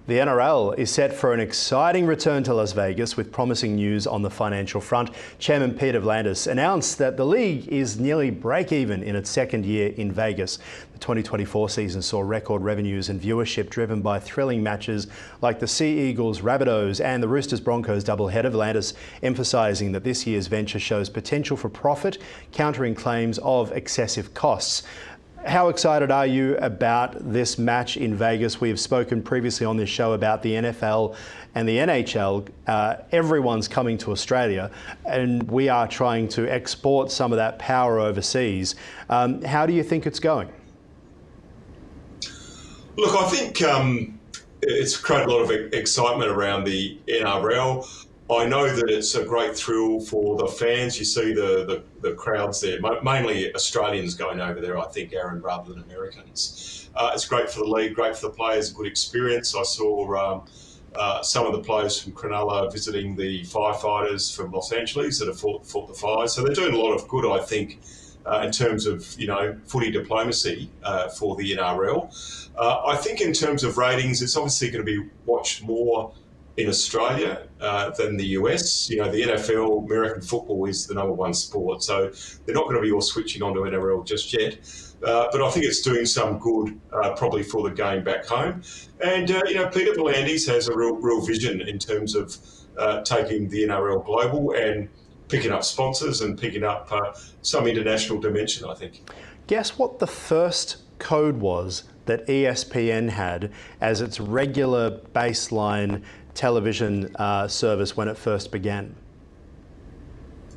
The NRL is set for an exciting return to Las Vegas with promising news on the financial front. Chairman Peter V'landys announced that the league is nearly break-even in its second year in Vegas. The 2024 season saw record revenues and viewership driven by thrilling matches like the Sea Eagles, Rabbitohs and the Roosters Broncos doubleheader. V'landys emphasising that this year's venture shows potential for profit, countering claims of excessive costs. How excited are you about this match in Vegas? We have spoken previously on this show about the NFL and the NHL. Everyone's coming to Australia and we are trying to export some of that power overseas. How do you think it's going? Look, I think it's created a lot of excitement around the NRL. I know that it's a great thrill for the fans. You see the crowds there, mainly Australians going over there, I think, Aaron, rather than Americans. It's great for the league, great for the players, a good experience. I saw some of the players from Cronulla visiting the firefighters from Los Angeles that have fought the fires. So they're doing a lot of good, I think, in terms of, footy diplomacy for the NRL. I think in terms of ratings, it's obviously going to be watched more in Australia than the US. The NFL, American football, is the #1 sport, so they're not going to be all switching onto NRL just yet. But I think it's doing some good, probably for the game back home. And Peter V'landys has a real vision in terms of taking the NRL global and picking up sponsors and picking up some international dimension, I think. Guess what the first code was that ESPN had as its regular baseline television service when it first began?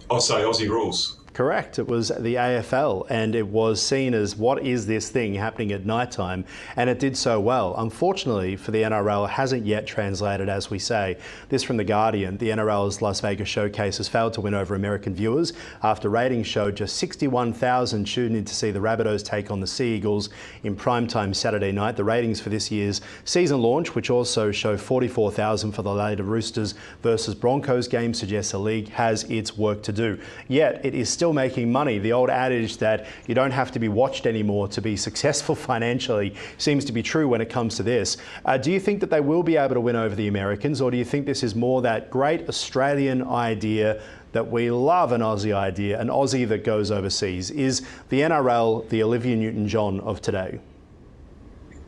I'll say Aussie rules. Correct. It was the AFL, and it was seen as, what is this thing happening at night time? And it did so well. Unfortunately for the NRL, it hasn't yet translated, as we say. This from The Guardian: the NRL's Las Vegas showcase has failed to win over American viewers after ratings showed just 61,000 tuned in to see the Rabbitohs take on the Sea Eagles in primetime Saturday night. The ratings for this year's season launch, which also show 44,000 for the later Roosters versus Broncos game, suggests the league has its work to do. Yet it is still making money. The old adage that you don't have to be watched anymore to be successful financially seems to be true when it comes to this. Do you think that they will be able to win over the Americans, or do you think this is more that great Australian idea that we love, an Aussie idea, an Aussie that goes overseas? Is the NRL the Olivia Newton-John of today?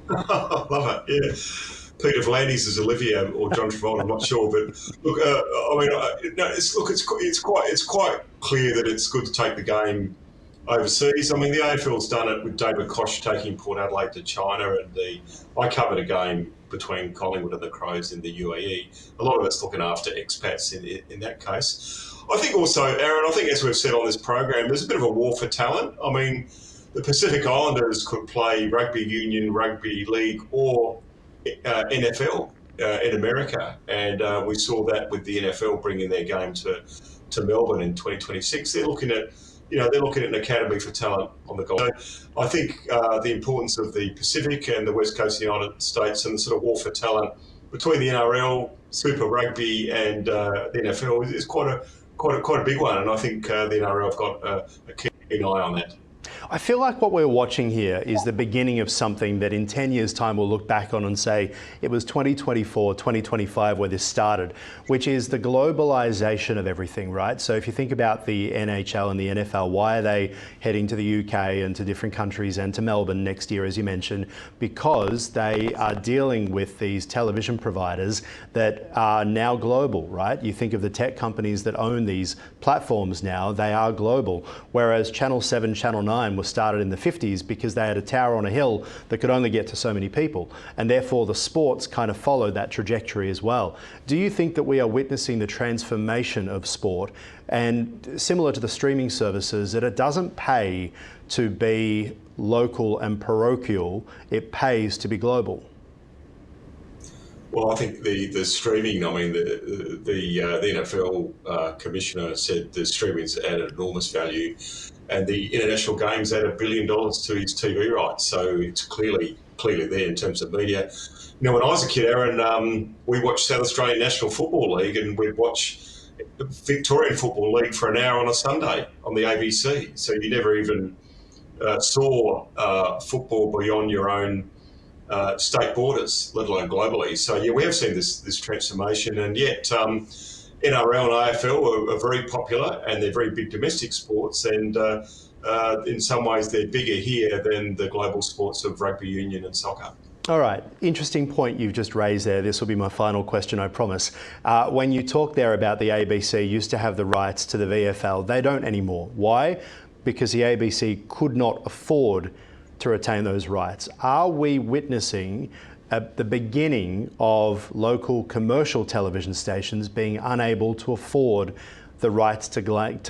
I love it, yeah. Peter V'landys is Olivia or John Travolta, I'm not sure, but look, it's quite clear that it's good to take the game overseas. I mean, the AFL's done it with David Koch taking Port Adelaide to China, and I covered a game between Collingwood and the Crows in the UAE. A lot of it's looking after expats in that case. I think also, Aaron, as we've said on this program, there's a bit of a war for talent. I mean, the Pacific Islanders could play rugby union, rugby league, or NFL in America, and we saw that with the NFL bringing their game to Melbourne in 2026. They're looking at an academy for talent on the Gold Coast. So I think the importance of the Pacific and the West Coast of the United States and the sort of war for talent between the NRL, Super Rugby, and the NFL is quite a big one, and I think the NRL have got a keen eye on that. I feel like what we're watching here is the beginning of something that in 10 years' time we'll look back on and say it was 2024, 2025 where this started, which is the globalization of everything, right? So if you think about the NHL and the NFL, why are they heading to the UK and to different countries and to Melbourne next year, as you mentioned? Because they are dealing with these television providers that are now global, right? You think of the tech companies that own these platforms now, they are global. Whereas Channel 7, Channel 9 was started in the 50s because they had a tower on a hill that could only get to so many people, and therefore the sports kind of followed that trajectory as well. Do you think that we are witnessing the transformation of sport, and similar to the streaming services, that it doesn't pay to be local and parochial, it pays to be global? Well, I think the streaming, I mean, the NFL commissioner said the streaming's added enormous value, and the international games add $1 billion to his TV rights. So it's clearly there in terms of media. When I was a kid, Aaron, we watched South Australian National Football League, and we'd watch Victorian Football League for an hour on a Sunday on the ABC. So you never even saw football beyond your own state borders, let alone globally. So yeah, we have seen this transformation, and yet NRL and AFL are very popular, and they're very big domestic sports, and in some ways they're bigger here than the global sports of rugby union and soccer. All right, interesting point you've just raised there. This will be my final question, I promise. When you talk there about the ABC used to have the rights to the VFL, they don't anymore. Why? Because the ABC could not afford to retain those rights. Are we witnessing the beginning of local commercial television stations being unable to afford the rights to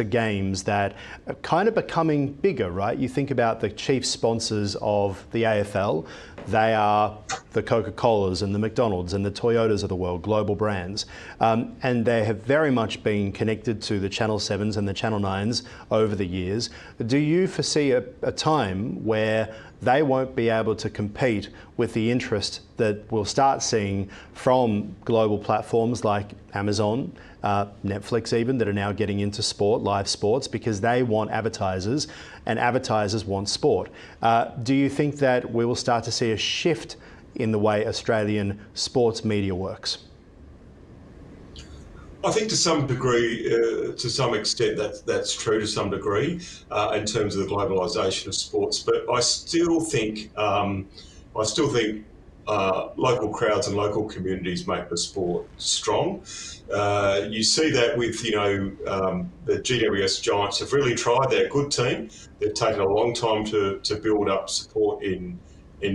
games that are kind of becoming bigger, right? You think about the chief sponsors of the AFL, they are the Coca-Colas and the McDonald's and the Toyotas of the world, global brands. And they have very much been connected to the Channel 7s and the Channel 9s over the years. Do you foresee a time where they won't be able to compete with the interest that we'll start seeing from global platforms like Amazon, Netflix even, that are now getting into sport, live sports, because they want advertisers and advertisers want sport? Do you think that we will start to see a shift in the way Australian sports media works? I think to some degree, to some extent, that's true to some degree in terms of the globalisation of sports. But I still think, local crowds and local communities make the sport strong. You see that with the GWS Giants have really tried. They're a good team. They've taken a long time to build up support in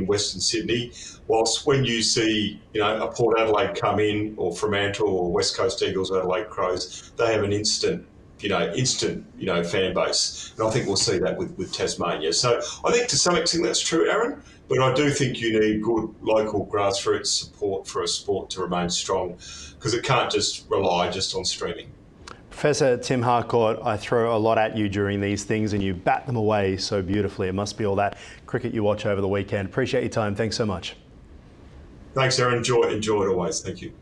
Western Sydney, whilst when you see a Port Adelaide come in, or Fremantle or West Coast Eagles, Adelaide Crows, they have an instant fan base, and I think we'll see that with Tasmania. So I think to some extent that's true, Aaron, but I do think you need good local grassroots support for a sport to remain strong, because it can't just rely on streaming. Professor Tim Harcourt, I throw a lot at you during these things and you bat them away so beautifully. It must be all that cricket you watch over the weekend. Appreciate your time. Thanks so much. Thanks, Aaron. Enjoy it always. Thank you.